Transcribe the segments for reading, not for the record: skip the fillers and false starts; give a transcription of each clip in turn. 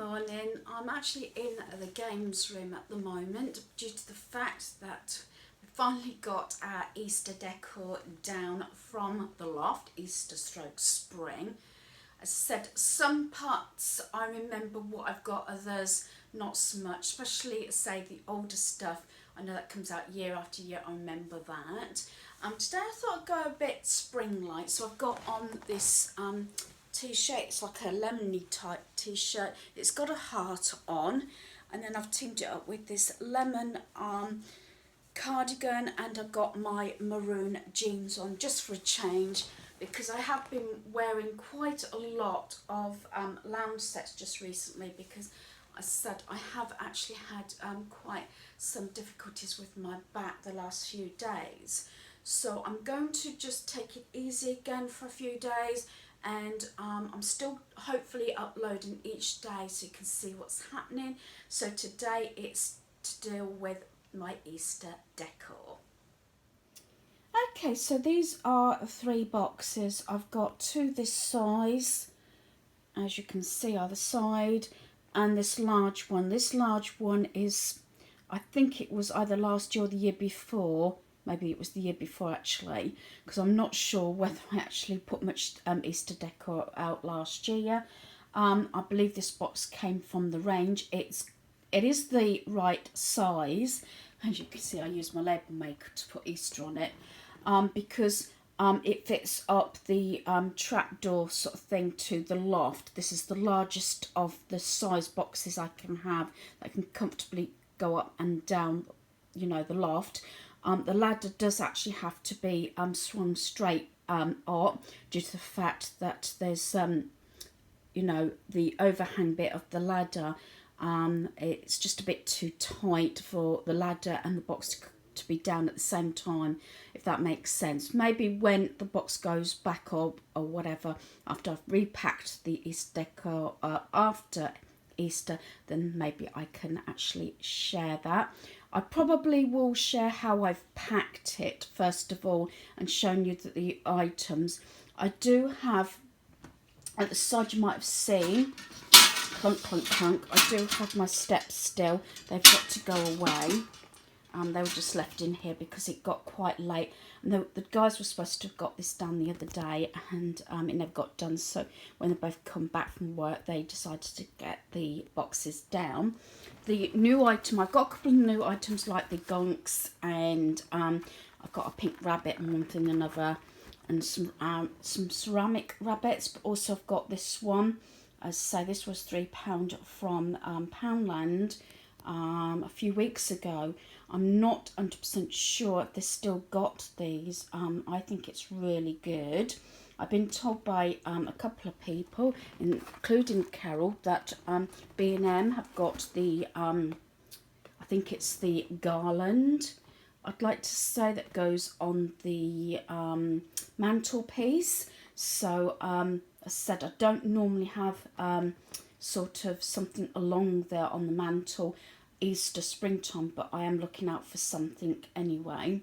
morning. I'm actually in the games room at the moment due to the fact that we finally got our Easter decor down from the loft, Easter stroke spring. As I said, some parts I remember what I've got, others not so much, especially say the older stuff. I know that comes out year after year, I remember that. Today I thought I'd go a bit spring-like, so I've got on this t-shirt. It's like a lemony type t-shirt. It's got a heart on, and then I've teamed it up with this lemon cardigan, and I've got my maroon jeans on just for a change, because I have been wearing quite a lot of lounge sets just recently, because I said I have actually had quite some difficulties with my back the last few days. So I'm going to just take it easy again for a few days, and I'm still hopefully uploading each day so you can see what's happening. So today it's to deal with my Easter decor. Okay, so these are 3 boxes. I've got 2 this size, as you can see either side, and this large one. This large one is, I think it was either last year or the year before. Maybe it was the year before actually, because I'm not sure whether I actually put much Easter decor out last year. I believe this box came from the range. It is the right size. As you can see, I used my label maker to put Easter on it, because it fits up the trapdoor sort of thing to the loft. This is the largest of the size boxes I can have that can comfortably go up and down, you know, the loft. The ladder does actually have to be swung straight up due to the fact that there's, you know, the overhang bit of the ladder. It's just a bit too tight for the ladder and the box to be down at the same time, if that makes sense. Maybe when the box goes back up or whatever, after I've repacked the Easter decor after Easter, then maybe I can actually share that. I probably will share how I've packed it first of all and shown you the items. I do have, at the side you might have seen, clunk, clunk, clunk, I do have my steps still. They've got to go away. They were just left in here because it got quite late. And the guys were supposed to have got this done the other day, and it never got done. So when they both come back from work, they decided to get the boxes down. The new item, I've got a couple of new items like the gonks, and I've got a pink rabbit and one thing and another, and some ceramic rabbits. But also I've got this one. As I say, this was £3 from Poundland a few weeks ago. I'm not 100% sure if they've still got these. I think it's really good. I've been told by a couple of people, including Carol, that B&M have got the, I think it's the garland, I'd like to say, that goes on the mantelpiece. So, as I said, I don't normally have sort of something along there on the mantle Easter, springtime, but I am looking out for something anyway.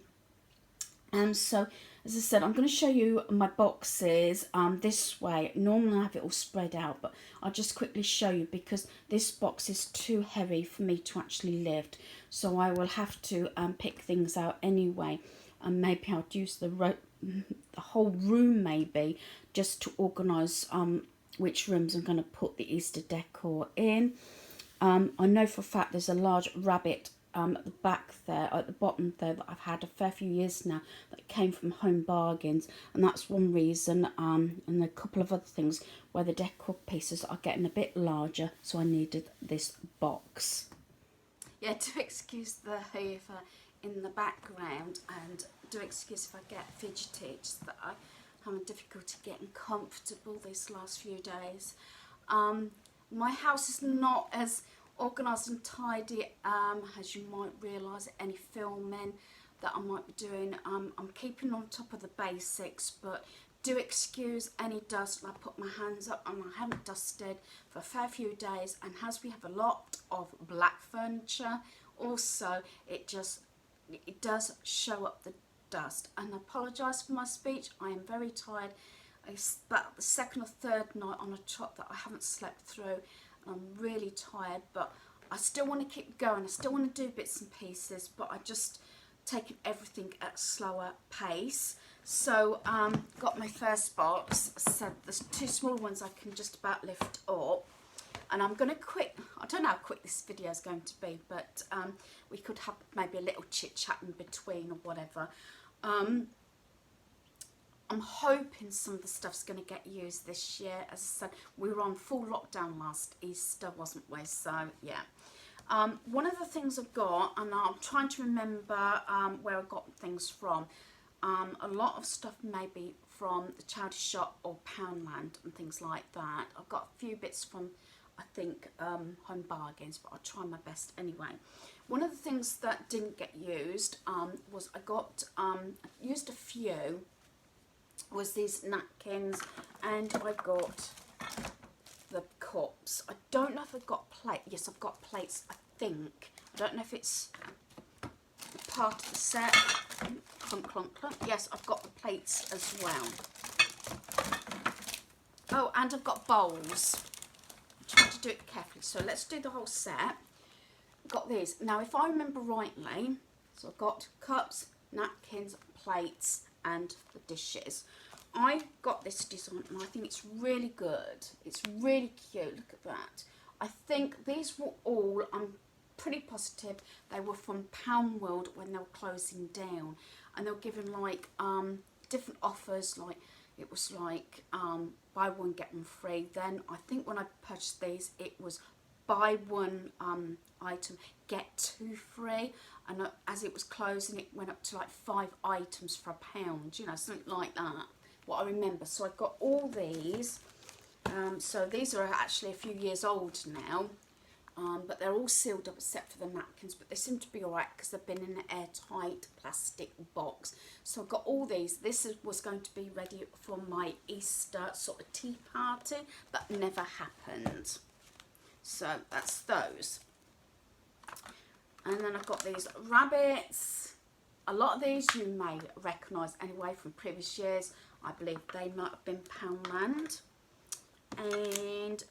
And so, as I said, I'm going to show you my boxes this way. Normally I have it all spread out, but I'll just quickly show you because this box is too heavy for me to actually lift. So I will have to pick things out anyway, and maybe I'll use the whole room maybe just to organise which rooms I'm going to put the Easter decor in. I know for a fact there's a large rabbit at the back there, at the bottom there, that I've had a fair few years now, that came from Home Bargains, and that's one reason, and a couple of other things where the decor pieces are getting a bit larger, so I needed this box. Yeah, do excuse the hoover in the background, and do excuse if I get fidgety. It's just that I having difficulty getting comfortable these last few days. My house is not as organised and tidy as you might realise, any filming that I might be doing. I'm keeping on top of the basics, but do excuse any dust. I put my hands up and I haven't dusted for a fair few days, and as we have a lot of black furniture also, it does show up the dust. And I apologise for my speech, I am very tired. It's about the 2nd or 3rd night on a trot that I haven't slept through. I'm really tired, but I still want to keep going. I still want to do bits and pieces, but I just taking everything at a slower pace. So got my first box. So there's 2 small ones I can just about lift up, and I'm going to I don't know how quick this video is going to be, but we could have maybe a little chit chat in between or whatever. I'm hoping some of the stuff's going to get used this year. As I said, we were on full lockdown last Easter, wasn't we? So yeah. One of the things I've got, and I'm trying to remember where I got things from. A lot of stuff maybe from the charity shop or Poundland and things like that. I've got a few bits from, I think, Home Bargains, but I'll try my best anyway. One of the things that didn't get used was I used a few, was these napkins, and I got the cups. I don't know if I've got plate. Yes, I've got plates, I think. I don't know if it's part of the set. Clunk, clunk, clunk. Yes, I've got the plates as well. Oh, and I've got bowls. I'm trying to do it carefully. So let's do the whole set. Got these. Now, if I remember rightly, so I've got cups, napkins, plates, and the dishes. I got this design and I think it's really good. It's really cute. Look at that. I think these were all, I'm pretty positive they were from Pound World when they were closing down, and they were giving like different offers, like it was like buy one get one free. Then I think when I purchased these it was buy one item get 2 free, and as it was closing it went up to like 5 items for £1, you know, something like that, what I remember. So I got all these. So these are actually a few years old now, but they're all sealed up except for the napkins, but they seem to be alright because they've been in an airtight plastic box. So I got all these. Was going to be ready for my Easter sort of tea party, but never happened. So that's those. And then I've got these rabbits. A lot of these you may recognise anyway from previous years. I believe they might have been Poundland. And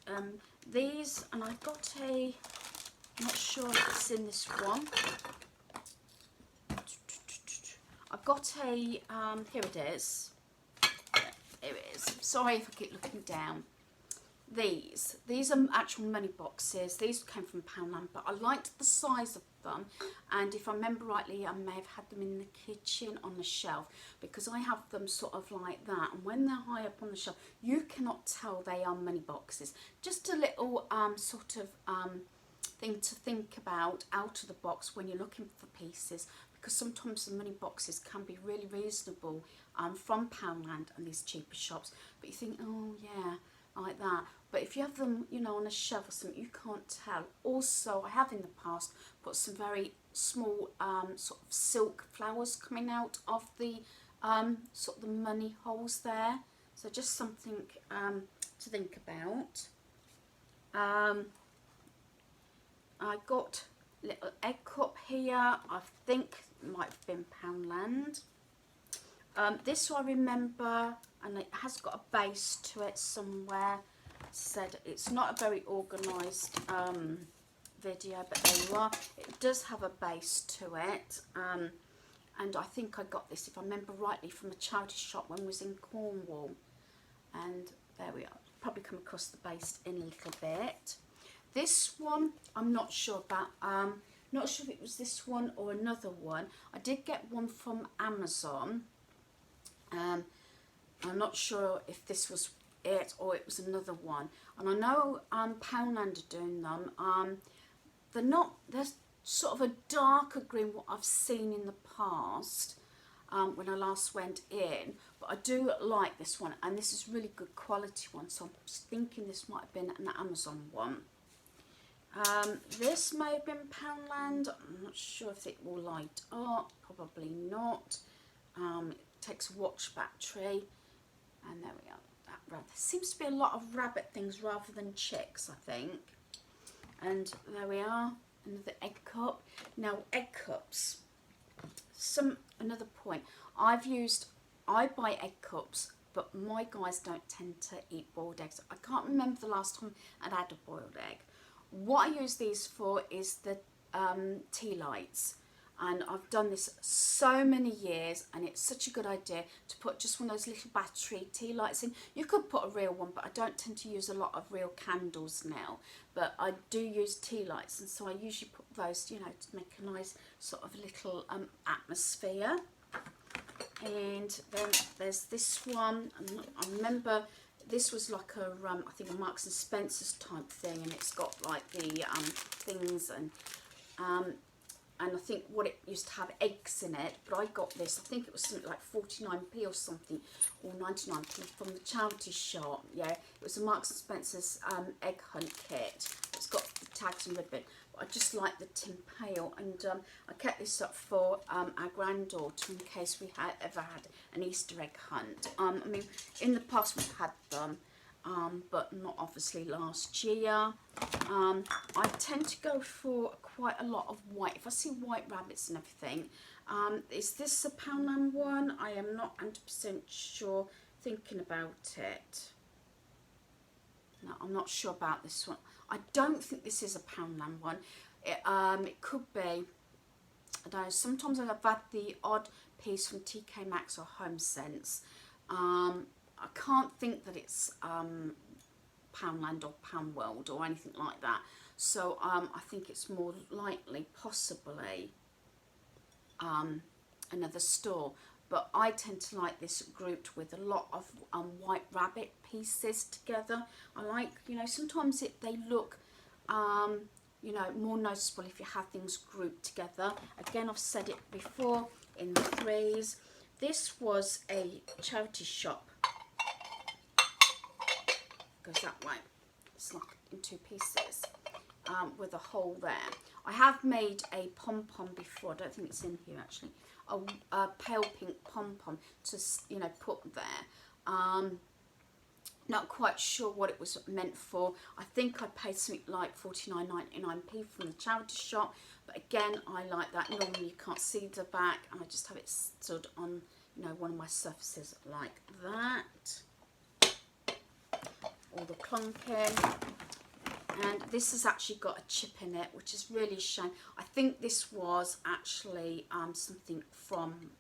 these, and I got I'm not sure if it's in this one. I've got here it is. Here it is. Sorry if I keep looking down. These are actual money boxes. These came from Poundland, but I liked the size of them, and if I remember rightly I may have had them in the kitchen on the shelf, because I have them sort of like that, and when they're high up on the shelf you cannot tell they are money boxes. Just a little sort of thing to think about out of the box when you're looking for pieces, because sometimes the money boxes can be really reasonable from Poundland and these cheaper shops, but you think, oh yeah, like that. But if you have them, you know, on a shelf or something, you can't tell. Also, I have in the past put some very small sort of silk flowers coming out of the sort of the money holes there. So just something to think about. I got a little egg cup here. I think it might have been Poundland. This I remember, and it has got a base to it somewhere. Said it's not a very organised video, but there you are. It does have a base to it, and I think I got this, if I remember rightly, from a charity shop when I was in Cornwall. And there we are. Probably come across the base in a little bit. This one I'm not sure about. Not sure if it was this one or another one. I did get one from Amazon. I'm not sure if this was it or it was another one, and I know Poundland are doing them. They're sort of a darker green what I've seen in the past when I last went in, but I do like this one, and this is really good quality one, so I'm thinking this might have been an Amazon one. This may have been Poundland. I'm not sure if it will light up, probably not. It takes a watch battery, and there we are. There seems to be a lot of rabbit things rather than chicks, I think. And there we are, another egg cup. Now, egg cups, another point. I buy egg cups but my guys don't tend to eat boiled eggs. I can't remember the last time I'd had a boiled egg. What I use these for is the tea lights. And I've done this so many years, and it's such a good idea to put just one of those little battery tea lights in. You could put a real one, but I don't tend to use a lot of real candles now. But I do use tea lights, and so I usually put those, you know, to make a nice sort of little atmosphere. And then there's this one. I remember this was like a, I think a Marks and Spencer's type thing, and it's got like the things and I think what it used to have eggs in it, but I got this, I think it was something like 49p or something, or 99p from the charity shop. Yeah, it was a Marks and Spencer's egg hunt kit. It's got the tags and ribbon, but I just like the tin pail, and I kept this up for our granddaughter in case we had ever had an Easter egg hunt. I mean, in the past we've had them, but not obviously last year. I tend to go for quite a lot of white. If I see white rabbits and everything, is this a Poundland one? I am not 100% sure, thinking about it. No, I'm not sure about this one. I don't think this is a Poundland one. It could be. I don't know, sometimes I've had the odd piece from TK Maxx or Home Sense. I can't think that it's Poundland or Poundworld or anything like that. So I think it's more likely, possibly, another store. But I tend to like this grouped with a lot of white rabbit pieces together. I like, you know, sometimes they look, you know, more noticeable if you have things grouped together. Again, I've said it before, in threes. This was a charity shop. Goes that way. It's like in two pieces, with a hole there. I have made a pom-pom before. I don't think it's in here actually. A pale pink pom-pom to, you know, put there. Not quite sure what it was meant for. I think I paid something like 49.99p from the charity shop. But again, I like that. Normally you can't see the back, and I just have it stood on, you know, one of my surfaces like that. All the clunking, and this has actually got a chip in it, which is really a shame. I think this was actually something from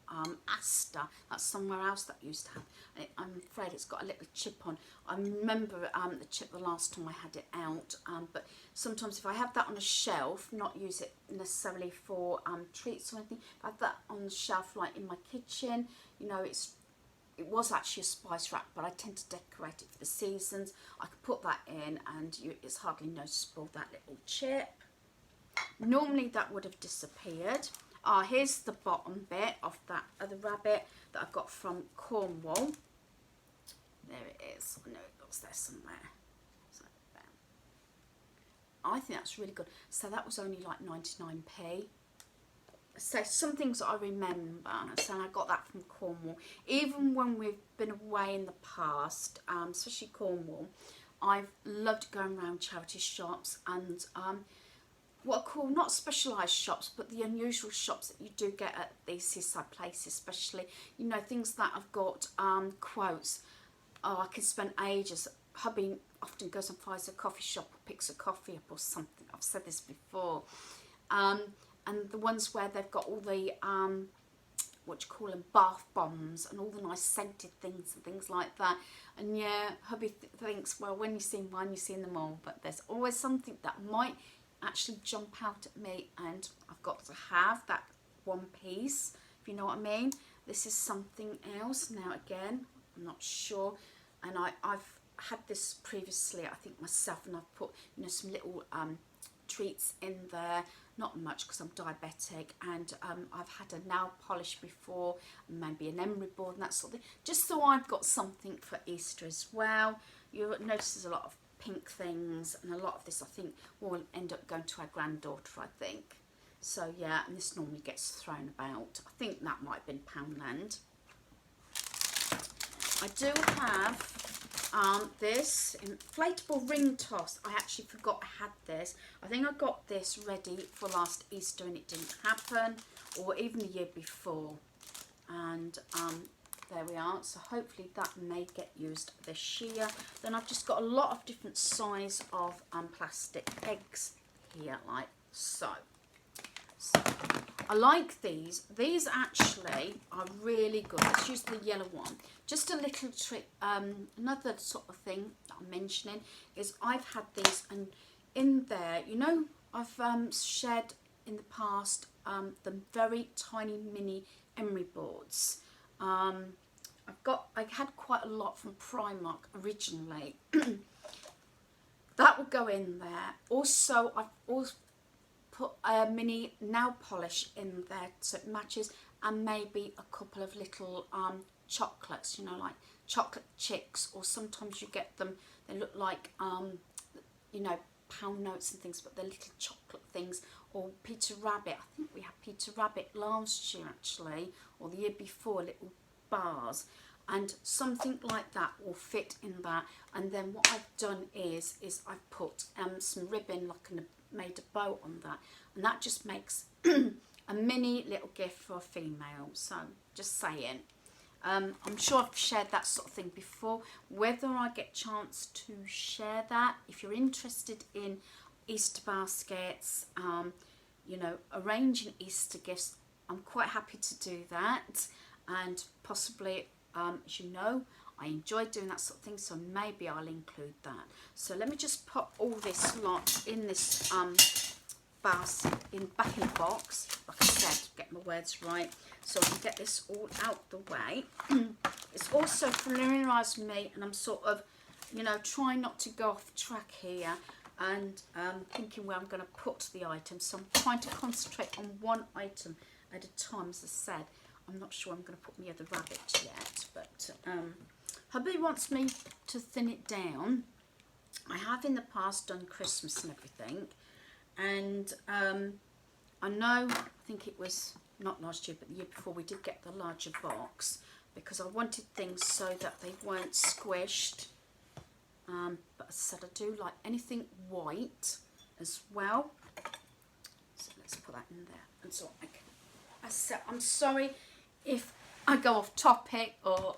Asda. That's somewhere else that used to have it. I'm afraid it's got a little chip on. I remember the chip the last time I had it out, but sometimes if I have that on a shelf, not use it necessarily for treats or anything, if I have that on the shelf like in my kitchen, you know, it was actually a spice rack, but I tend to decorate it for the seasons. I could put that in, and it's hardly noticeable, that little chip. Normally that would have disappeared. Here's the bottom bit of that other rabbit that I got from Cornwall. There it is. I know it was there somewhere. So, there. I think that's really good. So that was only like 99p. So some things that I remember, so I got that from Cornwall. Even when we've been away in the past, especially Cornwall, I've loved going around charity shops and what I call not specialised shops, but the unusual shops that you do get at these seaside places, especially, you know, things that have got quotes. Oh, I can spend ages. Hubby often goes and finds a coffee shop or picks a coffee up or something. I've said this before. And the ones where they've got all the, what you call them, bath bombs and all the nice scented things and things like that. And yeah, hubby thinks, well, when you've seen one, you've seen them all. But there's always something that might actually jump out at me, and I've got to have that one piece, if you know what I mean. This is something else. Now, again, I'm not sure. And I've had this previously, I think, myself, and I've put, you know, some little treats in there. Not much because I'm diabetic, and I've had a nail polish before, maybe an emery board and that sort of thing, just so I've got something for Easter as well. You'll notice there's a lot of pink things, and a lot of this I think will end up going to our granddaughter, I think. So yeah, and this normally gets thrown about. I think that might have been Poundland. I do have this inflatable ring toss. I actually forgot I had this. I think I got this ready for last Easter and it didn't happen, or even the year before. And there we are. So hopefully that may get used this year. Then I've just got a lot of different size of plastic eggs here, like so. So I like these. These actually are really good. Let's use the yellow one. Just a little trick. Another sort of thing that I'm mentioning is I've had these, and in there, you know, I've shared in the past the very tiny mini emery boards. I had quite a lot from Primark originally. That will go in there. Also, I've also put a mini nail polish in there so it matches, and maybe a couple of little chocolates, you know, like chocolate chicks, or sometimes you get them, they look like you know, pound notes and things, but they're little chocolate things. Or Peter Rabbit, I think we had Peter Rabbit last year actually, or the year before, little bars, and something like that will fit in that. And then what I've done is I've put some ribbon, like made a bow on that, and that just makes a mini little gift for a female. So just saying, I'm sure I've shared that sort of thing before. Whether I get a chance to share that, if you're interested in Easter baskets, you know, arranging Easter gifts, I'm quite happy to do that. And possibly, as you know, I enjoy doing that sort of thing, so maybe I'll include that. So let me just put all this lot in this basket, back in the box, like I said, get my words right, so I can get this all out the way. It's also familiarised me, and I'm sort of, you know, trying not to go off track here, and thinking where I'm going to put the items. So I'm trying to concentrate on one item at a time. As I said, I'm not sure I'm going to put my other rabbit yet, but hubby wants me to thin it down. I have in the past done Christmas and everything, and I know, I think it was not last year but the year before, we did get the larger box because I wanted things so that they weren't squished. But as I said, I do like anything white as well. So let's put that in there. And so as I said, I'm sorry if I go off topic, or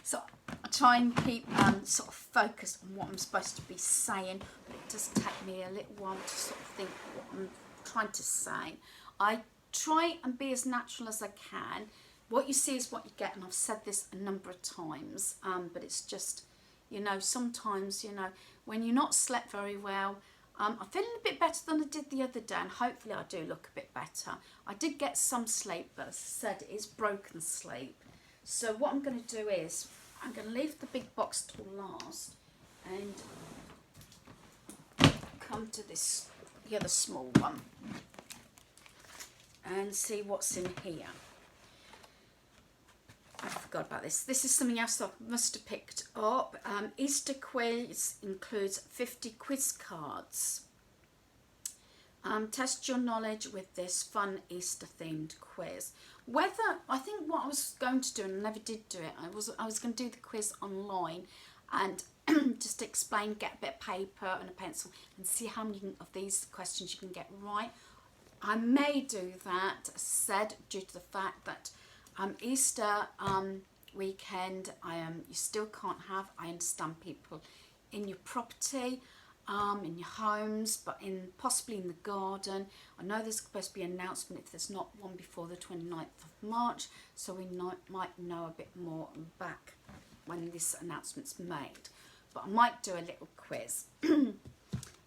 so I try and keep sort of focused on what I'm supposed to be saying, but it does take me a little while to sort of think what I'm trying to say. I try and be as natural as I can. What you see is what you get, and I've said this a number of times, but it's just, you know, sometimes, you know, when you're not slept very well, I'm feeling a bit better than I did the other day, and hopefully I do look a bit better. I did get some sleep, but as I said, it is broken sleep. So what I'm going to do is, I'm going to leave the big box till last, and come to this, the other small one, and see what's in here. I forgot about this. This is something else that I must have picked up. Easter quiz includes 50 quiz cards. Test your knowledge with this fun Easter themed quiz. I think what I was going to do, and I never did do it, I was going to do the quiz online and just explain, get a bit of paper and a pencil and see how many of these questions you can get right. I may do that, as I said, due to the fact that Easter weekend, you still can't have, I understand, people in your property, in your homes, but possibly in the garden. I know there's supposed to be an announcement if there's not one before the 29th of March, so we might know a bit more back when this announcement's made. But I might do a little quiz.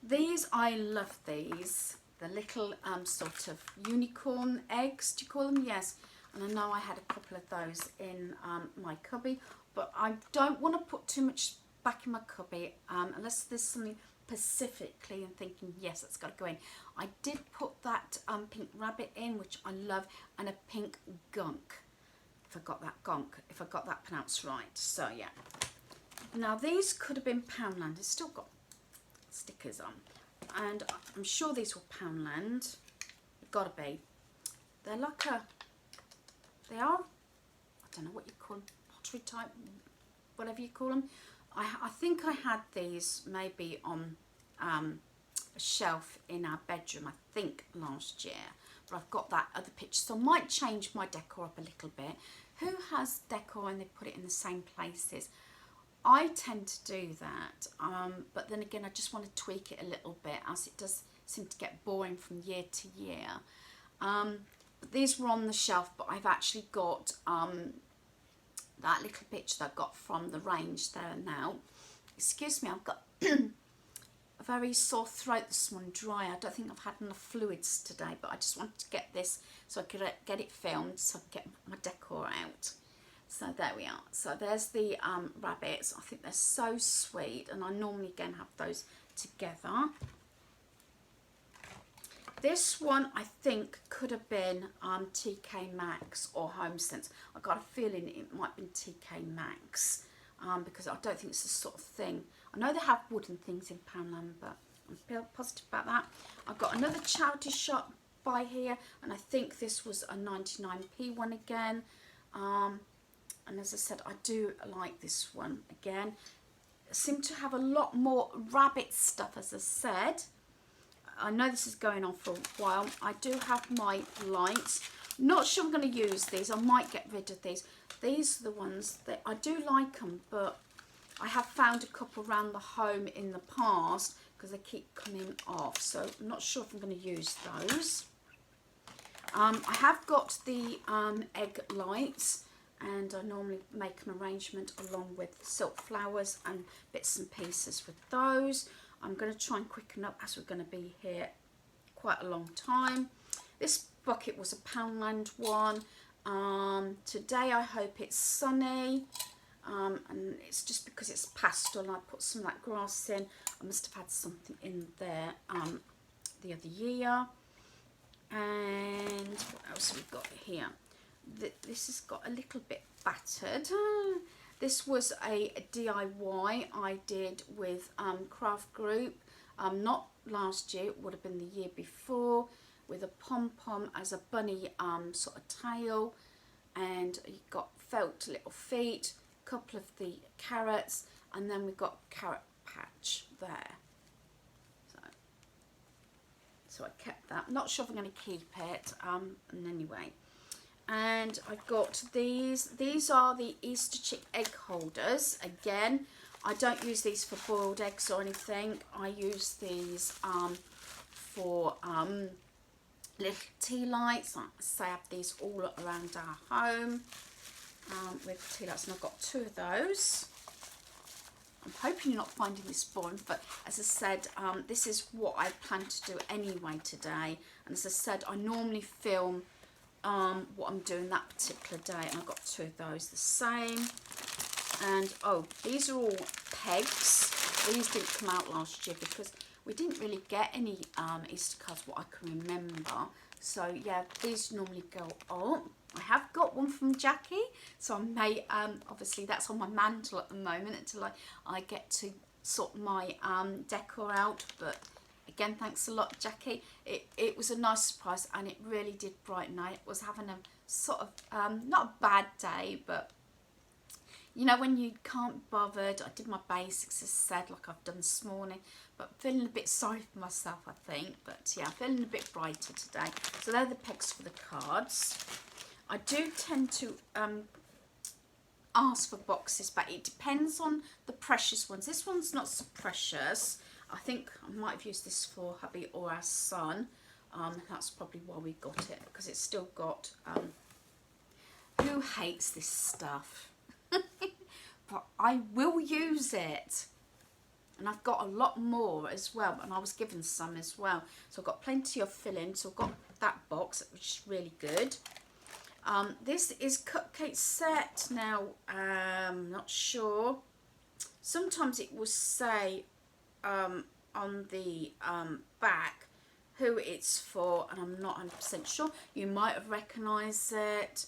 These, I love these. The little sort of unicorn eggs, do you call them? Yes. And I know I had a couple of those in my cubby, but I don't want to put too much back in my cubby unless there's something specifically and thinking, yes, that's got to go in. I did put that pink rabbit in, which I love, and a pink gunk, if I got that pronounced right. So yeah. Now these could have been Poundland. It's still got stickers on, and I'm sure these were Poundland. They've got to be. They're like they are, I don't know what you call them, pottery type, whatever you call them. I think I had these maybe on a shelf in our bedroom, I think last year, but I've got that other picture, so I might change my decor up a little bit. Who has decor and they put it in the same places? I tend to do that, but then again I just want to tweak it a little bit, as it does seem to get boring from year to year. These were on the shelf, but I've actually got that little picture that I got from the range there now. Excuse me, I've got a very sore throat this morning, dry. I don't think I've had enough fluids today, but I just wanted to get this so I could get it filmed, so I can get my decor out. So there we are. So there's the rabbits. I think they're so sweet, and I normally again have those together. This one I think could have been TK Maxx or HomeSense. I got a feeling it might have been TK Maxx because I don't think it's the sort of thing. I know they have wooden things in Poundland, but I'm positive about that. I've got another charity shop by here, and I think this was a 99p one again. And as I said, I do like this one again. I seem to have a lot more rabbit stuff, as I said. I know this is going on for a while. I do have my lights. Not sure I'm going to use these. I might get rid of these. These are the ones that I do like them, but I have found a couple around the home in the past because they keep coming off. So I'm not sure if I'm going to use those. I have got the egg lights, and I normally make an arrangement along with silk flowers and bits and pieces with those. I'm going to try and quicken up as we're going to be here quite a long time. This bucket was a Poundland one. Today I hope it's sunny, and it's just because it's pastel and I put some of that grass in. I must have had something in there the other year. And what else have we got here? This has got a little bit battered. This was a DIY I did with Craft Group, not last year, it would have been the year before, with a pom-pom as a bunny sort of tail, and you got felt little feet, a couple of the carrots, and then we've got carrot patch there. So I kept that. Not sure if I'm going to keep it, and anyway. And I've got these. These are the Easter chick egg holders. Again, I don't use these for boiled eggs or anything. I use these for little tea lights. Like I say, I have these all around our home with tea lights, and I've got 2 of those. I'm hoping you're not finding this boring, but as I said, this is what I plan to do anyway today. And as I said, I normally film what I'm doing that particular day, and I've got 2 of those the same. And oh, these are all pegs. These didn't come out last year because we didn't really get any Easter cards, what I can remember. So yeah, these normally go up. I have got one from Jackie, so I may obviously that's on my mantle at the moment until I get to sort my decor out. But again, thanks a lot, Jackie. It was a nice surprise, and it really did brighten. I was having a sort of not a bad day, but you know, when you can't be bothered. I did my basics, as I said, like I've done this morning, but feeling a bit sorry for myself, I think. But yeah, feeling a bit brighter today. So they're the pegs for the cards. I do tend to ask for boxes, but it depends on the precious ones. This one's not so precious. I think I might have used this for hubby or our son. That's probably why we got it, because it's still got... who hates this stuff? But I will use it. And I've got a lot more as well, and I was given some as well. So I've got plenty of filling, so I've got that box, which is really good. This is Cupcake Set. Now, I'm not sure. Sometimes it will say on the back who it's for, and I'm not 100% sure. You might have recognised it.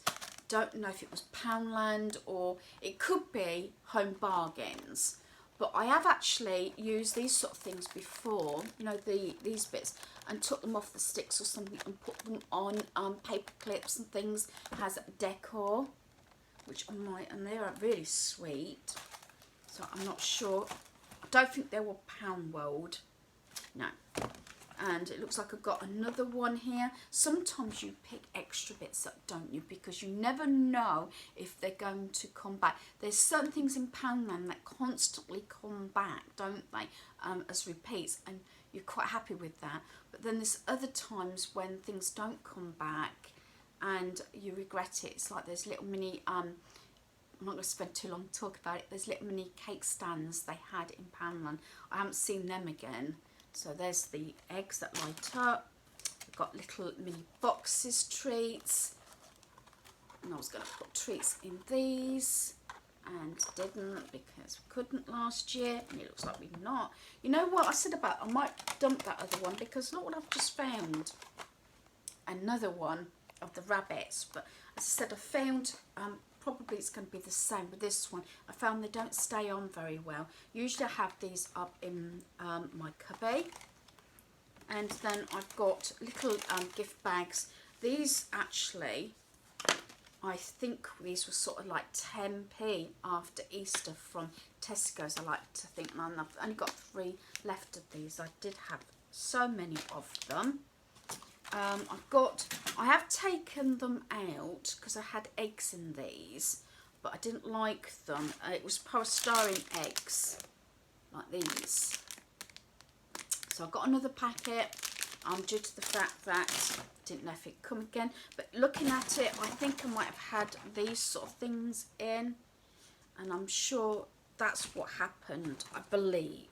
Don't know if it was Poundland or it could be Home Bargains. But I have actually used these sort of things before, you know, these bits, and took them off the sticks or something and put them on paper clips and things. It has decor, which I might, and they are really sweet. So I'm not sure. I don't think they were Pound World. No. and it looks like I've got another one here. Sometimes you pick extra bits up, don't you, because you never know if they're going to come back. There's certain things in Poundland that constantly come back, don't they, as repeats, and you're quite happy with that. But then there's other times when things don't come back and you regret it. It's like those little mini I'm not going to spend too long talking about it. There's little mini cake stands they had in Poundland. I haven't seen them again. So there's the eggs that light up. We've got little mini boxes, treats. And I was going to put treats in these and didn't because we couldn't last year. And it looks like we're not. You know what I said about, I might dump that other one because look what I've just found. Another one of the rabbits. But as I said, I found, probably it's going to be the same with this one. I found they don't stay on very well. Usually I have these up in my cubby. And then I've got little gift bags. These actually, I think these were sort of like 10p after Easter from Tesco's, I like to think. And I've only got 3 left of these. I did have so many of them. I have taken them out because I had eggs in these, but I didn't like them. It was polystyrene eggs, like these. So I've got another packet, due to the fact that I didn't know if it'd come again. But looking at it, I think I might have had these sort of things in, and I'm sure that's what happened, I believe.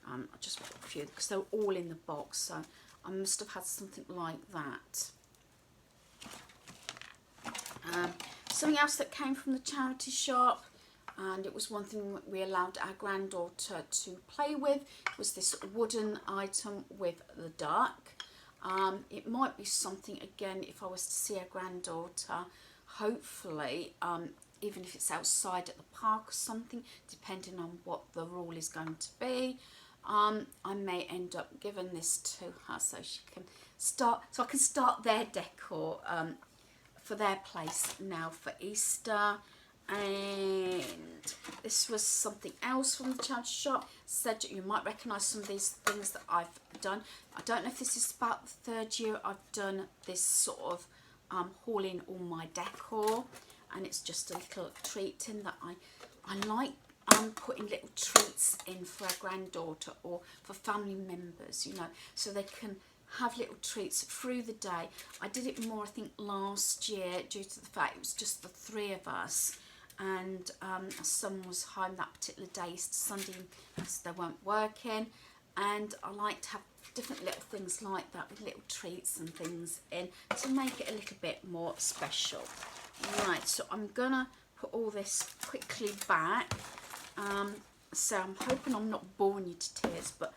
I just put a few because they're all in the box, so I must have had something like that. Something else that came from the charity shop, and it was one thing we allowed our granddaughter to play with, was this wooden item with the duck. It might be something, again, if I was to see a granddaughter, hopefully, even if it's outside at the park or something, depending on what the rule is going to be. I may end up giving this to her so she can start, so I can start their decor for their place now for Easter. And this was something else from the charity shop. Said you might recognise some of these things that I've done. I don't know if this is about the 3rd year I've done this sort of hauling all my decor, and it's just a little treat tin that I like. Putting little treats in for a granddaughter or for family members, you know, so they can have little treats through the day. I did it more, I think, last year due to the fact it was just the 3 of us, and our son was home that particular day, Sunday, so they weren't working, and I like to have different little things like that with little treats and things in to make it a little bit more special. Right, so I'm gonna put all this quickly back. So I'm hoping I'm not boring you to tears, but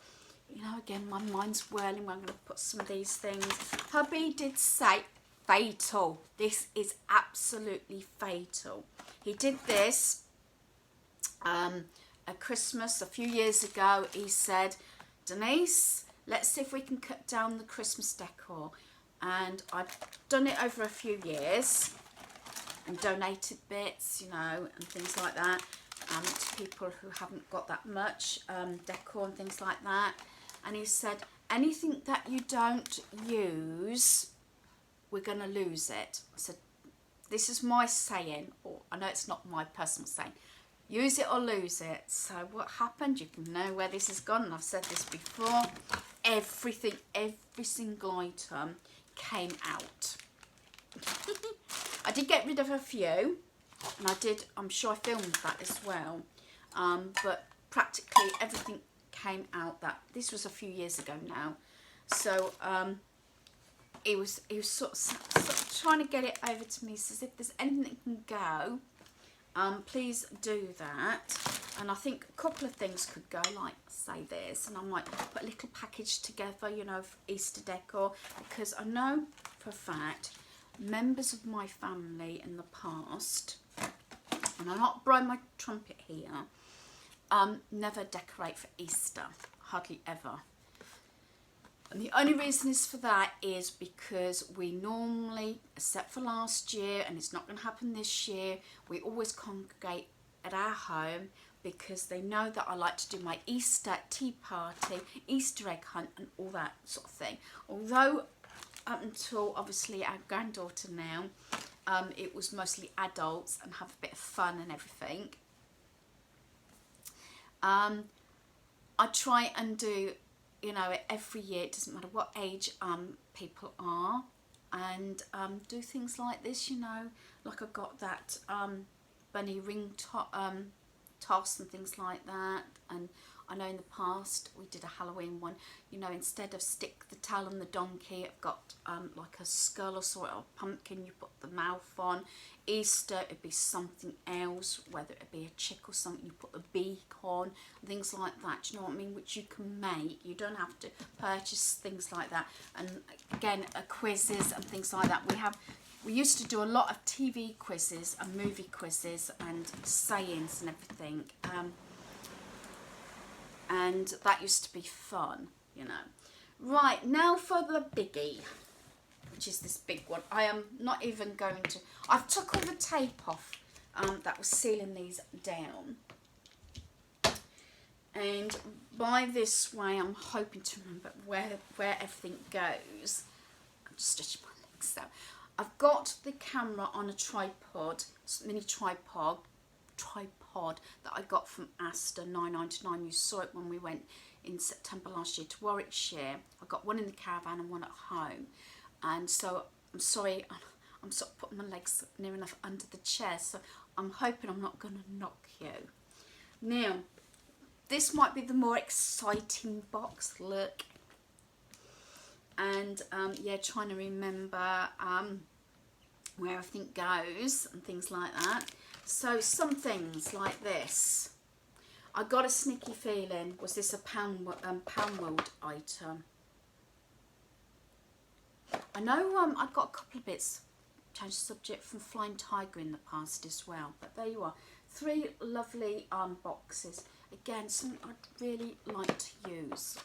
you know, again, my mind's whirling. I'm going to put some of these things. Hubby did say fatal. This is absolutely fatal. He did this at Christmas a few years ago. He said, Denise, let's see if we can cut down the Christmas decor. And I've done it over a few years and donated bits, you know, and things like that. To people who haven't got that much decor and things like that. And he said, anything that you don't use, we're going to lose it. I said, this is my saying, or I know it's not my personal saying, use it or lose it. So what happened, you can know where this has gone, and I've said this before, everything, every single item came out. I did get rid of a few. And I'm sure I filmed that as well, but practically everything came out. That this was a few years ago now, so he was sort of trying to get it over to me. He says, if there's anything that can go, please do that. And I think a couple of things could go, like say this, and I might put a little package together, you know, of Easter decor, because I know for a fact members of my family in the past, and I'm not blowing my trumpet here, never decorate for Easter, hardly ever. And the only reason is for that is because we normally, except for last year, and it's not going to happen this year, we always congregate at our home, because they know that I like to do my Easter tea party, Easter egg hunt and all that sort of thing. Although up until obviously our granddaughter now, it was mostly adults and have a bit of fun and everything. I try and do, you know, every year, it doesn't matter what age people are, and do things like this, you know, like I got that bunny ring toss and things like that. And I know in the past we did a Halloween one, you know, instead of stick the tail on the donkey, I've got like a skull or sort of pumpkin, you put the mouth on. Easter, it'd be something else, whether it be a chick or something, you put the beak on, things like that, do you know what I mean, which you can make. You don't have to purchase things like that. And again, quizzes and things like that. We used to do a lot of TV quizzes and movie quizzes and sayings and everything. And that used to be fun, you know. Right, now for the biggie, which is this big one. I am not even going to, I've took all the tape off that was sealing these down. And by this way, I'm hoping to remember where everything goes. I'm just stretching my legs out. I've got the camera on a tripod, mini tripod that I got from Asda, £9.99. You saw it when we went in September last year to Warwickshire. I got one in the caravan and one at home. And so, I'm sorry, I'm sort of putting my legs near enough under the chair, so I'm hoping I'm not going to knock you. Now, this might be the more exciting box, look. And yeah, trying to remember where everything goes and things like that. So some things like this. I got a sneaky feeling, was this a Pound World item? I know I've got a couple of bits, change the subject, from Flying Tiger in the past as well. But there you are. 3 lovely boxes. Again, something I'd really like to use.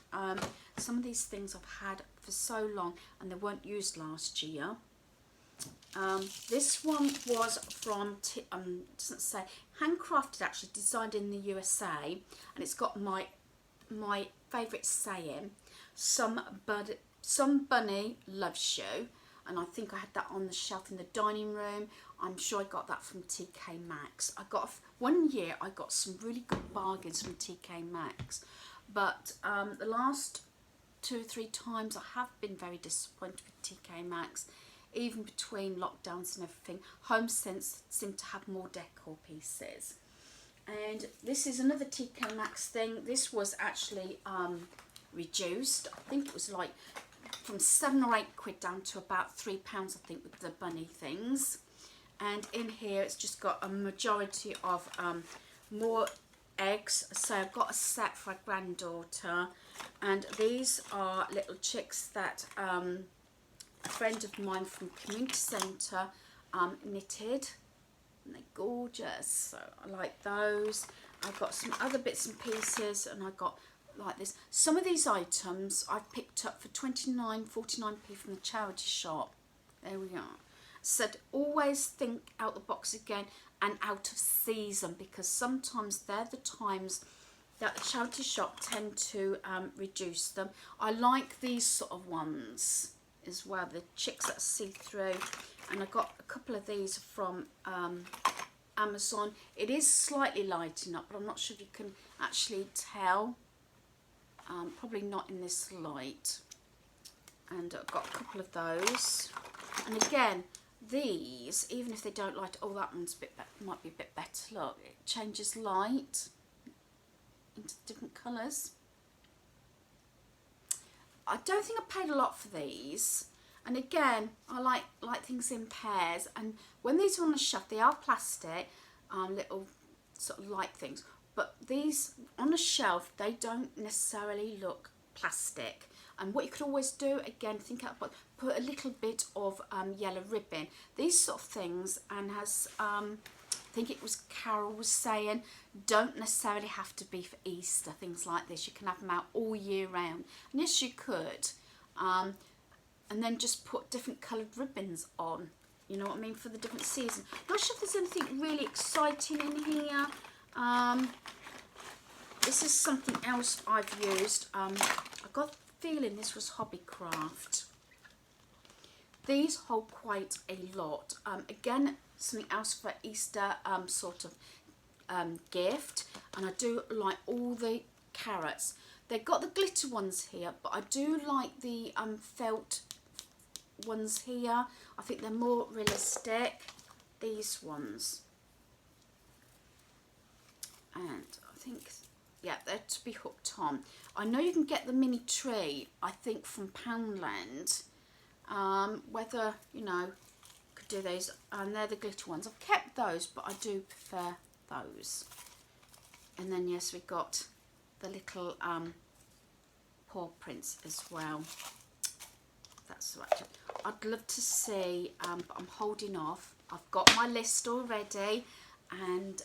Some of these things I've had for so long and they weren't used last year. This one was from, doesn't say, handcrafted, actually, designed in the USA, and it's got my favourite saying, some bunny loves you, and I think I had that on the shelf in the dining room. I'm sure I got that from TK Maxx. One year I got some really good bargains from TK Maxx, but the last 2 or 3 times I have been very disappointed with TK Maxx. Even between lockdowns and everything, HomeSense seemed to have more decor pieces. And this is another TK Maxx thing. This was actually reduced. I think it was like from 7 or 8 quid down to about £3, I think, with the bunny things. And in here it's just got a majority of more eggs. So I've got a set for a granddaughter, and these are little chicks that a friend of mine from community centre knitted, and they're gorgeous, so I like those. I've got some other bits and pieces, and I got like this. Some of these items I've picked up for 29.49p from the charity shop. There we are. Said always think out the box again and out of season, because sometimes they're the times that the charity shop tend to reduce them. I like these sort of ones as well, the chicks that see through, and I got a couple of these from Amazon. It is slightly lighting up, but I'm not sure if you can actually tell. Probably not in this light. And I've got a couple of those. And again, these, even if they don't light, oh, that one's a bit might be a bit better. Look, it changes light into different colours. I don't think I paid a lot for these, and again, I like things in pairs. And when these are on the shelf, they are plastic, little sort of light things, but these on a shelf, they don't necessarily look plastic. And what you could always do, again, think out, but put a little bit of yellow ribbon, these sort of things. And as I think it was Carol was saying, don't necessarily have to be for Easter, things like this. You can have them out all year round. And yes, you could. And then just put different coloured ribbons on, you know what I mean, for the different seasons. Not sure if there's anything really exciting in here. This is something else I've used. I got the feeling this was Hobbycraft. These hold quite a lot. Again, something else for Easter sort of gift. And I do like all the carrots. They've got the glitter ones here, but I do like the felt ones here. I think they're more realistic. These ones. And I think, yeah, they're to be hooked on. I know you can get the mini tree, I think, from Poundland. Whether, you know, could do those. And they're the glitter ones. I've kept those, but I do prefer those. And then, yes, we've got the little paw prints as well. That's right. I'd love to see, but I'm holding off. I've got my list already. And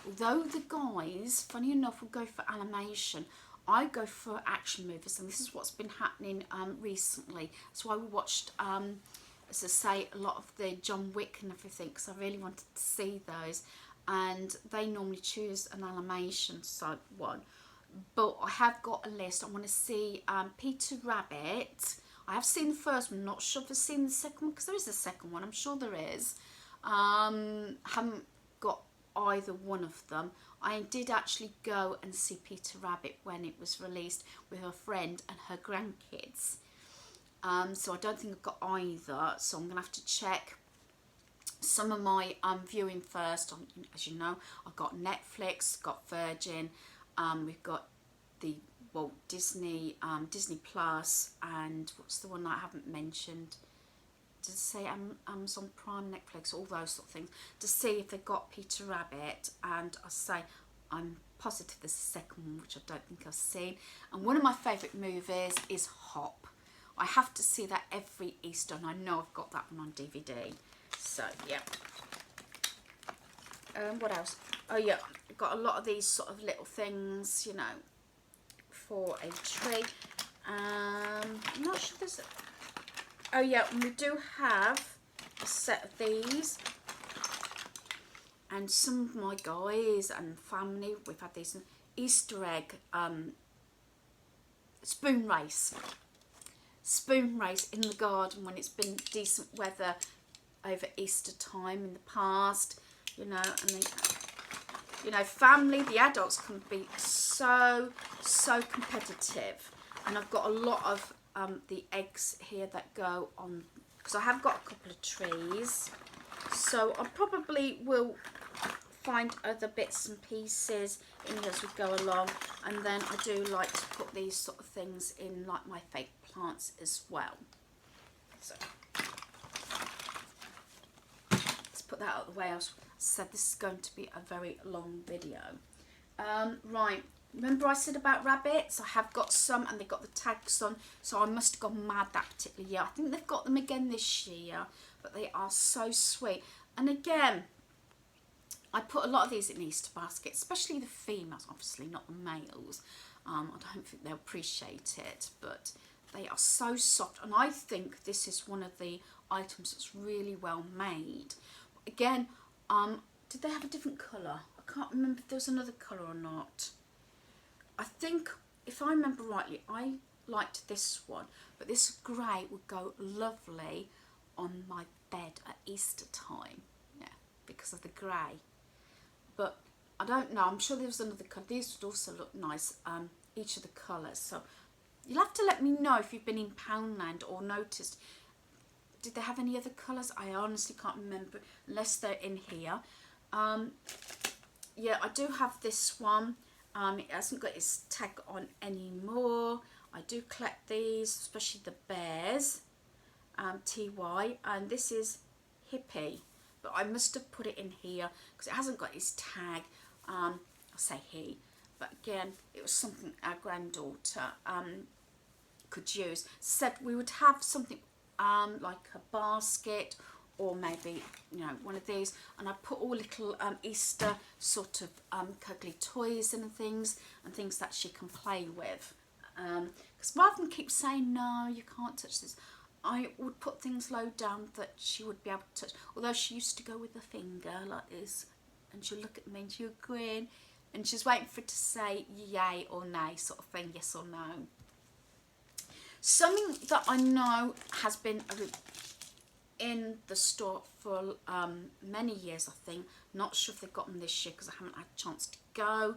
although the guys, funny enough, will go for animation, I go for action movies, and this is what's been happening recently. That's why we watched, as I say, a lot of the John Wick and everything, because I really wanted to see those. And they normally choose an animation side one. But I have got a list. I want to see Peter Rabbit. I have seen the first one, not sure if I've seen the second one, because there is a second one, I'm sure there is. Haven't got either one of them. I did actually go and see Peter Rabbit when it was released with her friend and her grandkids. So I don't think I've got either, so I'm going to have to check some of my viewing first. As you know, I've got Netflix, got Virgin, we've got the Disney, Disney Plus, and what's the one that I haven't mentioned? To say Amazon Prime, Netflix, all those sort of things, to see if they got Peter Rabbit. And I say I'm positive there's a second one, which I don't think I've seen. And one of my favourite movies is Hop. I have to see that every Easter, and I know I've got that one on DVD. So yeah. What else? Oh yeah, I've got a lot of these sort of little things, you know, for a tree. I'm not sure there's. Oh yeah, we do have a set of these, and some of my guys and family, we've had these Easter egg spoon race in the garden when it's been decent weather over Easter time in the past, you know. And they, you know, family, the adults can be so competitive, and I've got a lot of the eggs here that go on, because I have got a couple of trees, so I probably will find other bits and pieces in as we go along. And then I do like to put these sort of things in, like my fake plants as well. So let's put that out of the way. I said this is going to be a very long video. Right. Remember I said about rabbits? I have got some, and they've got the tags on, so I must have gone mad that particular year. I think they've got them again this year, but they are so sweet. And again, I put a lot of these in Easter baskets, especially the females, obviously not the males. I don't think they'll appreciate it, but they are so soft, and I think this is one of the items that's really well made. Again, did they have a different colour? I can't remember if there was another colour or not. I think, if I remember rightly, I liked this one, but this grey would go lovely on my bed at Easter time, yeah, because of the grey. But I don't know, I'm sure there was another colour. These would also look nice, each of the colours. So you'll have to let me know if you've been in Poundland or noticed. Did they have any other colours? I honestly can't remember, unless they're in here. Yeah, I do have this one. It hasn't got its tag on anymore. I do collect these, especially the bears, TY, and this is Hippie, but I must have put it in here because it hasn't got its tag. I say he, but again, it was something our granddaughter could use. Said we would have something like a basket, or maybe, you know, one of these, and I put all little Easter sort of cuddly toys and things that she can play with. Because rather than keep saying, no, you can't touch this, I would put things low down that she would be able to touch. Although she used to go with a finger like this, and she'll look at me and she'll grin, and she's waiting for it to say yay or nay sort of thing, yes or no. Something that I know has been in the store for many years, I think. Not sure if they've got them this year because I haven't had a chance to go.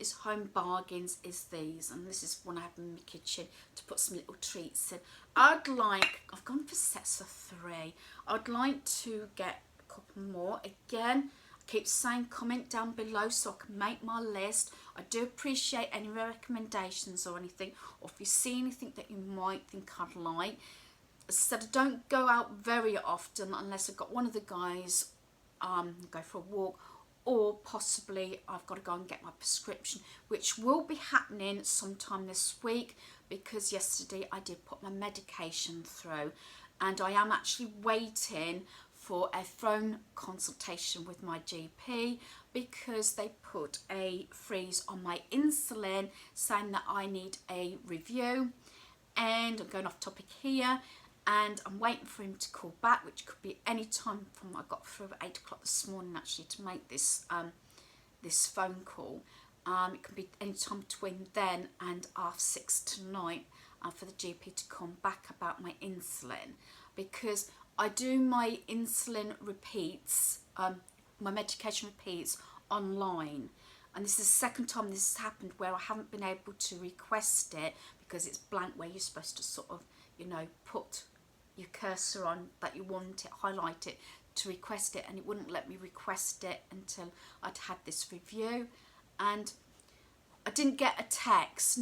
Is Home Bargains, is these, and this is one I have in my kitchen to put some little treats in. I've gone for sets of 3. I'd like to get a couple more. Again, I keep saying comment down below so I can make my list. I do appreciate any recommendations or anything, or if you see anything that you might think I'd like. As I said, I don't go out very often unless I've got one of the guys go for a walk, or possibly I've got to go and get my prescription, which will be happening sometime this week, because yesterday I did put my medication through, and I am actually waiting for a phone consultation with my GP, because they put a freeze on my insulin saying that I need a review. And I'm going off topic here, and I'm waiting for him to call back, which could be any time from I got through at 8 o'clock this morning actually to make this this phone call. It can be any time between then and 6 tonight for the GP to come back about my insulin, because I do my insulin repeats, my medication repeats online, and this is the second time this has happened where I haven't been able to request it because it's blank, where you're supposed to sort of, you know, put your cursor on that you want it, highlight it to request it, and it wouldn't let me request it until I'd had this review. And I didn't get a text.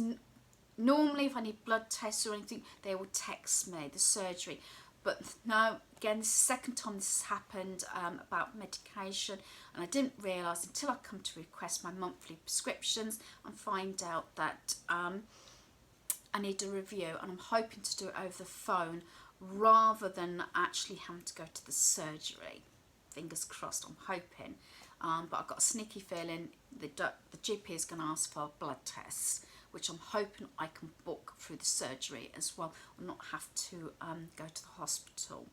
Normally if I need blood tests or anything, they will text me, the surgery. But no, again, this is the second time this has happened about medication, and I didn't realise until I come to request my monthly prescriptions and find out that I need a review, and I'm hoping to do it over the phone rather than actually having to go to the surgery. Fingers crossed, I'm hoping. But I've got a sneaky feeling the GP is going to ask for blood tests, which I'm hoping I can book through the surgery as well, and not have to go to the hospital.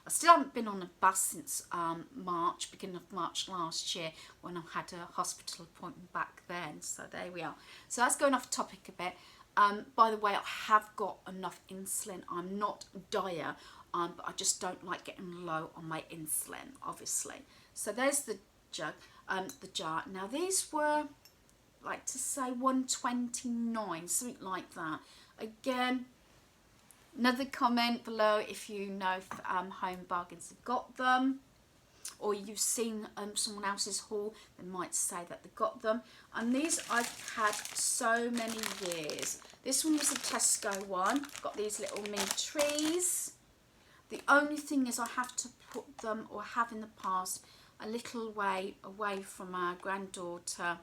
I still haven't been on a bus since March, beginning of March last year, when I had a hospital appointment back then. So there we are. So that's going off topic a bit. By the way, I have got enough insulin. I'm not dire, but I just don't like getting low on my insulin, obviously. So there's the jar. Now these were, like to say, $1.29, something like that. Again, another comment below if you know if Home Bargains have got them, or you've seen someone else's haul, they might say that they got them. And these I've had so many years. This one was a Tesco one. Got these little mini trees. The only thing is I have to put them, or have in the past, a little way away from our granddaughter,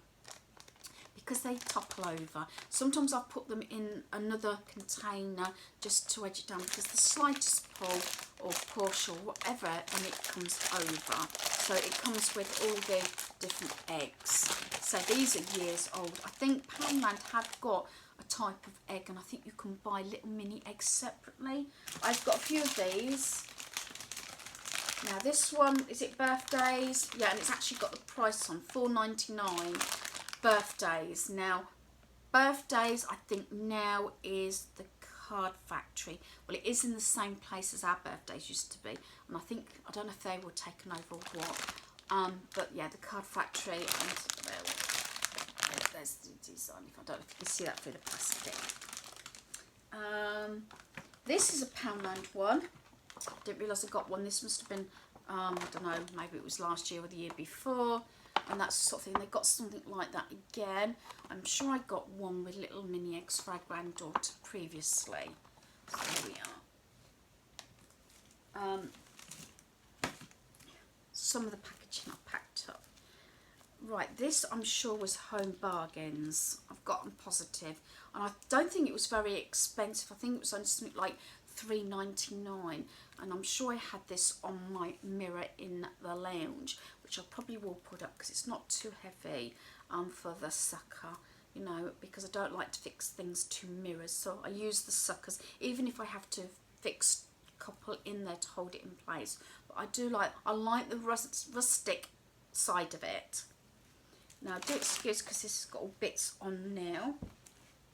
because they topple over. Sometimes I put them in another container just to edge it down, because the slightest pull or push or whatever, and it comes over. So it comes with all the different eggs. So these are years old. I think Poundland have got a type of egg, and I think you can buy little mini eggs separately. I've got a few of these. Now this one, is it birthdays? Yeah, and it's actually got the price on, $4.99. Birthdays. Now birthdays, I think now is the Card Factory. Well, it is in the same place as our birthdays used to be, and I don't know if they were taken over or what, but yeah, the Card Factory. And there's the design, I don't know if you can see that through the plastic. This is a Poundland one. Didn't realise I got one. This must have been I don't know, maybe it was last year or the year before. And that's the sort of thing. They got something like that again. I'm sure I got one with little mini eggs for our granddaughter previously. So there we are. Some of the packaging I packed up. Right, this I'm sure was Home Bargains. I've gotten positive, and I don't think it was very expensive. I think it was only something like $3.99, and I'm sure I had this on my mirror in the lounge, which I probably will put up because it's not too heavy for the sucker, you know, because I don't like to fix things to mirrors. So I use the suckers, even if I have to fix a couple in there to hold it in place. But I like the rustic side of it. Now do excuse because this has got all bits on now.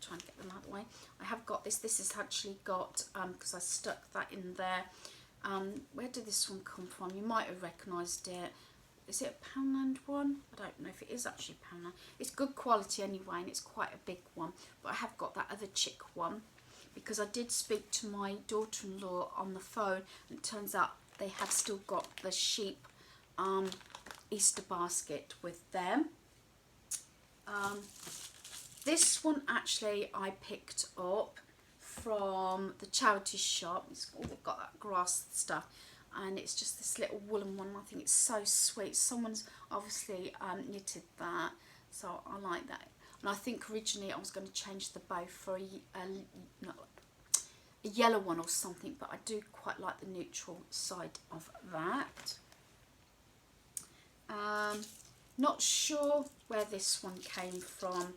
Try and get them out of the way. I have got this. This has actually got, because I stuck that in there. Where did this one come from? You might have recognised it. Is it a Poundland one? I don't know if it is actually Poundland. It's good quality anyway, and it's quite a big one. But I have got that other chick one because I did speak to my daughter-in-law on the phone, and it turns out they have still got the sheep Easter basket with them. This one actually I picked up from the charity shop. They've got that grass stuff, and it's just this little woolen one. I think it's so sweet. Someone's obviously knitted that, so I like that. And I think originally I was going to change the bow for a yellow one or something, but I do quite like the neutral side of that. Not sure where this one came from.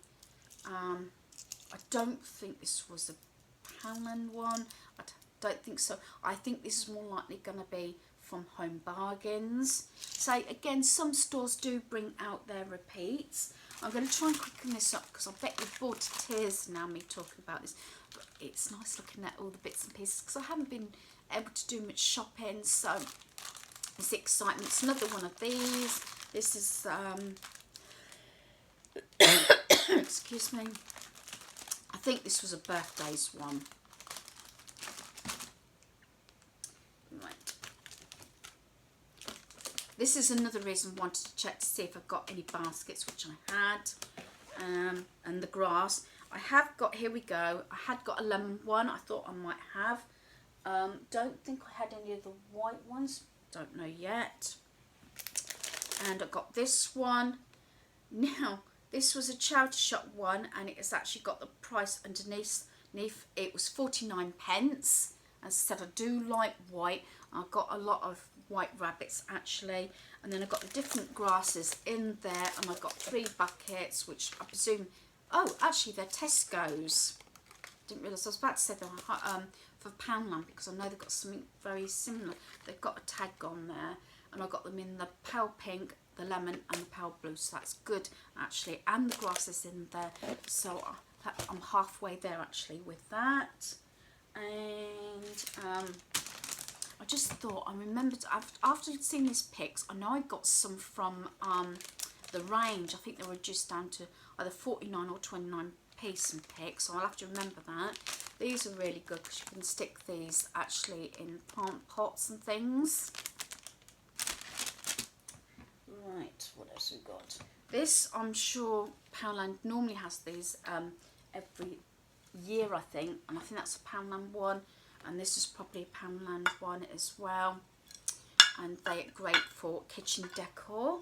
I don't think this was a Poundland one. I don't think so. I think this is more likely going to be from Home Bargains. So again, some stores do bring out their repeats. I'm going to try and quicken this up because I bet you're bored to tears now me talking about this. But it's nice looking at all the bits and pieces because I haven't been able to do much shopping, so it's excitement. It's another one of these. This is excuse me, I think this was a birthdays one. Right. This is another reason I wanted to check to see if I've got any baskets, which I had, and the grass. I have got, here we go, I had got a lemon one, I thought I might have. Don't think I had any of the white ones, don't know yet. And I got this one. Now, this was a charity shop one, and it has actually got the price underneath. It was 49 pence. As I said, I do like white. I've got a lot of white rabbits actually, and then I've got the different grasses in there, and I've got 3 buckets, which I presume, oh, actually they're Tesco's. Didn't realise, I was about to say they were for Poundland because I know they've got something very similar. They've got a tag on there, and I got them in the pale pink, the lemon and the pale blue, so that's good actually, and the grass is in there, so I'm halfway there actually with that. And I just thought, I remembered after seeing these pics, I know I got some from the range. I think they were reduced down to either 49 or 29p some picks, so I'll have to remember that. These are really good because you can stick these actually in plant pots and things. Right, what else we got? This, I'm sure Poundland normally has these every year, I think, and I think that's a Poundland one, and this is probably a Poundland one as well, and they're great for kitchen decor.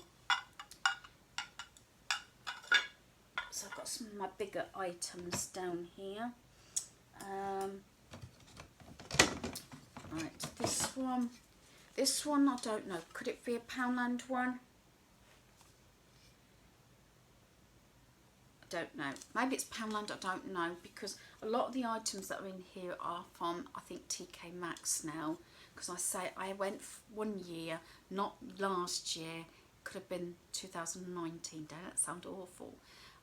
So I've got some of my bigger items down here. Right, this one I don't know, could it be a Poundland one? Don't know, maybe it's Poundland, I don't know, because a lot of the items that are in here are from, I think, TK Maxx now, because I went one year, not last year, could have been 2019, don't that sound awful,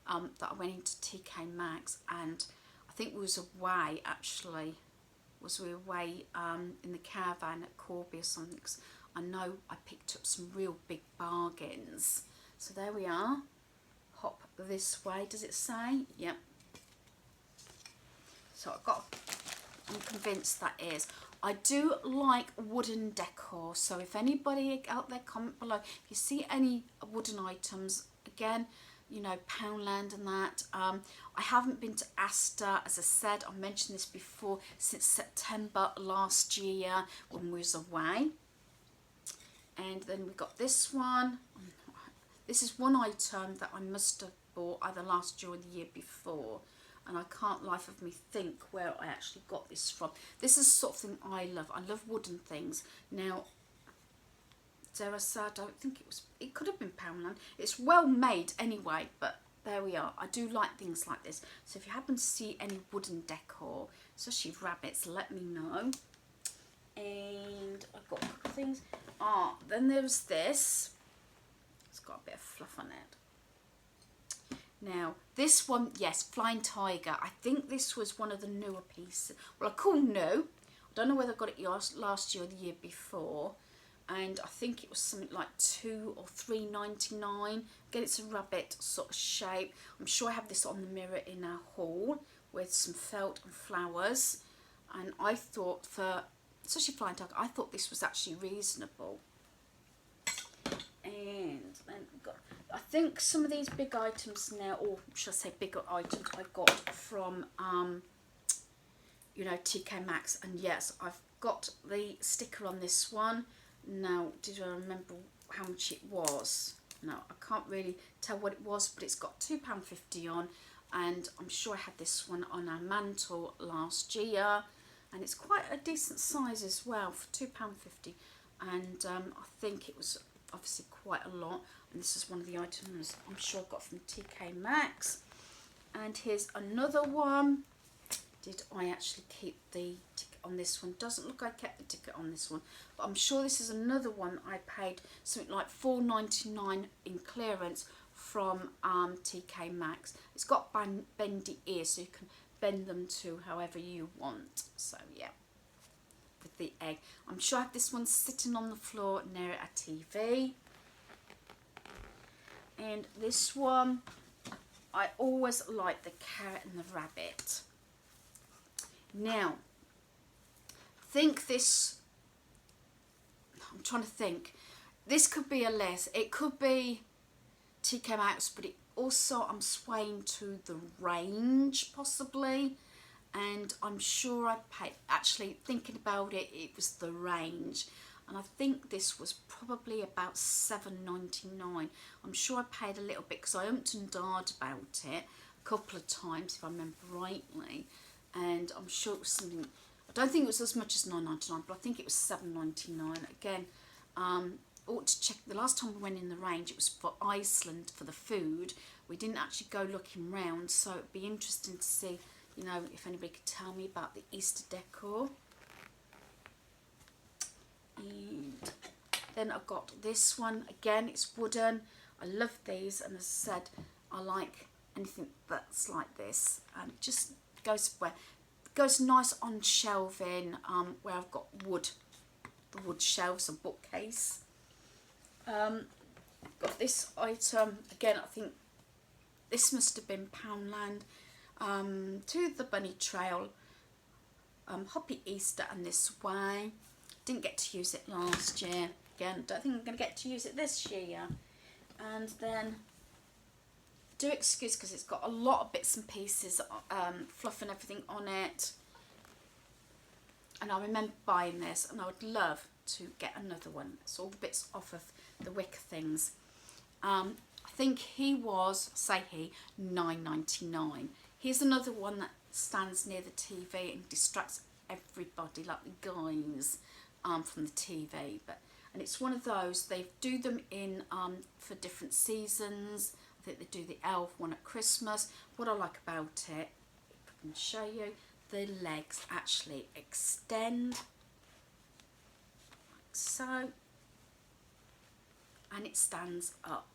that I went into TK Maxx, and I think we was away actually, we were away in the caravan at Corby or something, cause I know I picked up some real big bargains. So there we are. Hop this way, does it say? Yep. So I'm convinced that is. I do like wooden decor, so if anybody out there, comment below if you see any wooden items. Again, you know, Poundland and that. I haven't been to Asda, as I said, I mentioned this before, since September last year when we was away. And then we got this one. This is one item that I must have bought either last year or the year before, and I can't life of me think where I actually got this from. This is the sort of thing I love. I love wooden things. Now, dare I say, I don't think it could have been Poundland. It's well made anyway, but there we are. I do like things like this. So if you happen to see any wooden decor, especially rabbits, let me know. And I've got a couple of things. Then there's this. It's got a bit of fluff on it. Now, this one, yes, Flying Tiger. I think this was one of the newer pieces. Well, I call new. I don't know whether I got it last year or the year before. And I think it was something like $2 or $3.99. Again, it's a rabbit sort of shape. I'm sure I have this on the mirror in our hall with some felt and flowers. And I thought especially Flying Tiger, I thought this was actually reasonable. And then we've got, I think some of these big items now, or should I say bigger items, I got from, you know, TK Maxx. And yes, I've got the sticker on this one. Now, did I remember how much it was? No, I can't really tell what it was, but it's got £2.50 on. And I'm sure I had this one on our mantle last year. And it's quite a decent size as well for £2.50. And I think it was obviously quite a lot. And this is one of the items I'm sure I got from TK Maxx. And here's another one. Did I actually keep the ticket on this one? Doesn't look like I kept the ticket on this one. But I'm sure this is another one I paid something like $4.99 in clearance from TK Maxx. It's got bendy ears, so you can bend them to however you want. So yeah, with the egg. I'm sure I have this one sitting on the floor near a TV. And this one, I always like the carrot and the rabbit. Now, I think this, I'm trying to think, this could be a less, it could be TK Maxx, but it also, I'm swaying to the range possibly, and I'm sure I paid, actually thinking about it, it was the range, and I think this was probably about $7.99. I'm sure I paid a little bit because I umped and ahed about it a couple of times if I remember rightly. And I'm sure it was something, I don't think it was as much as $9.99, but I think it was $7.99. Again, ought to check, the last time we went in the range, it was for Iceland, for the food. We didn't actually go looking round, so it'd be interesting to see, you know, if anybody could tell me about the Easter decor. And then I've got this one, again, it's wooden. I love these, and as I said, I like anything that's like this, and it just goes nice on shelving, where I've got wood, the wood shelves and bookcase. Got this item again. I think this must have been Poundland, to the bunny trail, Hoppy Easter and This Way. Didn't get to use it last year. Again, don't think I'm going to get to use it this year. And then, do excuse because it's got a lot of bits and pieces, fluff and everything on it. And I remember buying this, and I would love to get another one. It's all the bits off of the wicker things. I think he was, say he, $9.99. Here's another one that stands near the TV and distracts everybody, like the guys from the TV. And it's one of those, they do them in for different seasons. I think they do the elf one at Christmas. What I like about it, if I can show you, the legs actually extend like so, and it stands up.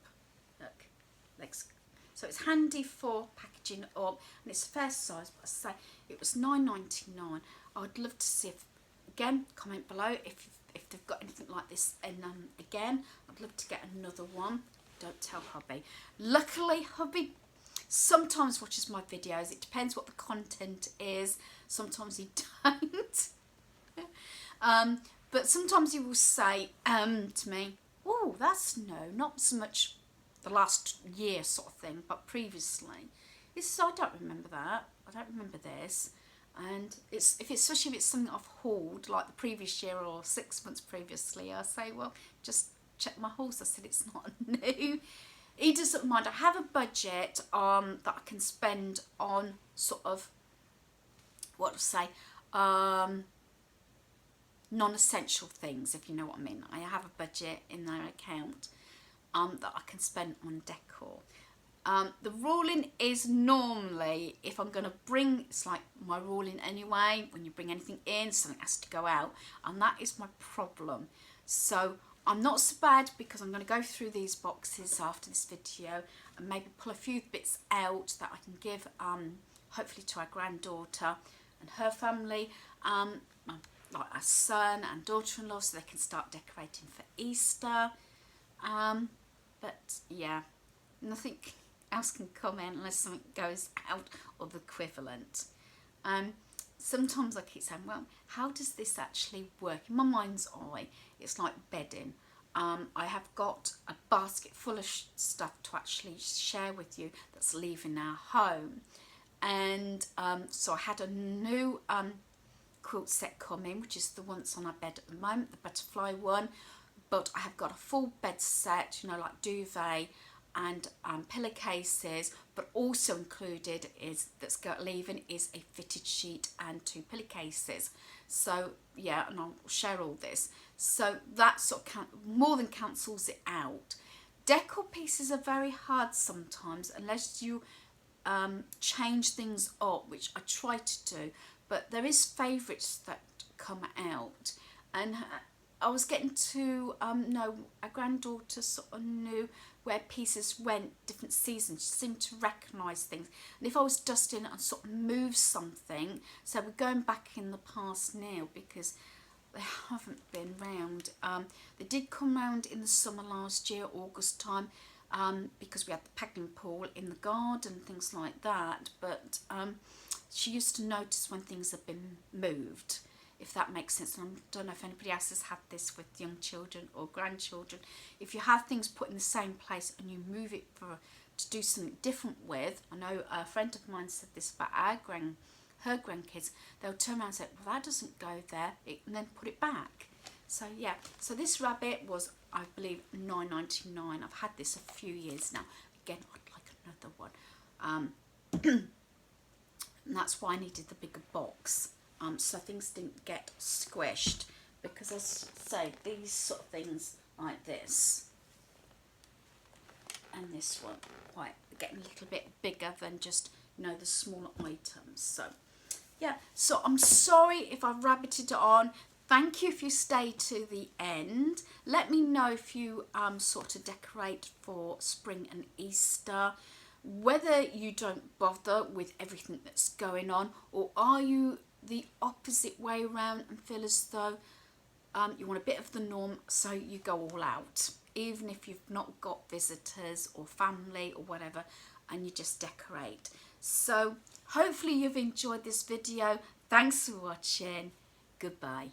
Look, legs. So it's handy for packaging up, and it's a fair size. But I say it was $9.99. I would love to see if, again, comment below if they've got anything like this. And again, I'd love to get another one. Don't tell hubby. Luckily, hubby sometimes watches my videos. It depends what the content is. Sometimes he don't. But sometimes he will say to me, oh, that's not so much the last year sort of thing, but previously. I don't remember that. I don't remember this. And especially if it's something I've hauled, like the previous year or 6 months previously, I say, well, just check my hauls. I said it's not new. He doesn't mind. I have a budget that I can spend on sort of, what to say, non-essential things, if you know what I mean. I have a budget in their account that I can spend on decor. The ruling is normally, if I'm going to bring, it's like my ruling anyway, when you bring anything in, something has to go out, and that is my problem. So I'm not so bad because I'm going to go through these boxes after this video and maybe pull a few bits out that I can give hopefully to our granddaughter and her family, like our son and daughter-in-law, so they can start decorating for Easter. But yeah, nothing else can come in unless something goes out or the equivalent. Sometimes I keep saying, well, how does this actually work? In my mind's eye, it's like bedding. I have got a basket full of stuff to actually share with you that's leaving our home. And so I had a new quilt set coming, which is the one that's on our bed at the moment, the butterfly one. But I have got a full bed set, you know, like duvet and pillowcases, but also included is leaving is a fitted sheet and 2 pillowcases. So yeah, and I'll share all this. So that sort of more than cancels it out. Decor pieces are very hard sometimes unless you change things up, which I try to do, but there is favourites that come out. And I was getting to know a granddaughter sort of knew where pieces went different seasons. She seemed to recognise things, and if I was dusting and sort of move something, so we're going back in the past now because they haven't been round. They did come round in the summer last year, August time, because we had the paddling pool in the garden, things like that, but she used to notice when things had been moved, if that makes sense. And I don't know if anybody else has had this with young children or grandchildren. If you have things put in the same place and you move it to do something different with, I know a friend of mine said this about her grandkids, they'll turn around and say, well, that doesn't go there, and then put it back. So yeah, so this rabbit was, I believe, $9.99. I've had this a few years now. Again, I'd like another one. And that's why I needed the bigger box. So things didn't get squished, because as I say, these sort of things like this and this one quite getting a little bit bigger than just, you know, the smaller items. So yeah, so I'm sorry if I've rabbited on. Thank you if you stay to the end. Let me know if you sort of decorate for spring and Easter, whether you don't bother with everything that's going on, or are you the opposite way around and feel as though you want a bit of the norm, so you go all out, even if you've not got visitors or family or whatever, and you just decorate. So hopefully you've enjoyed this video. Thanks for watching. Goodbye.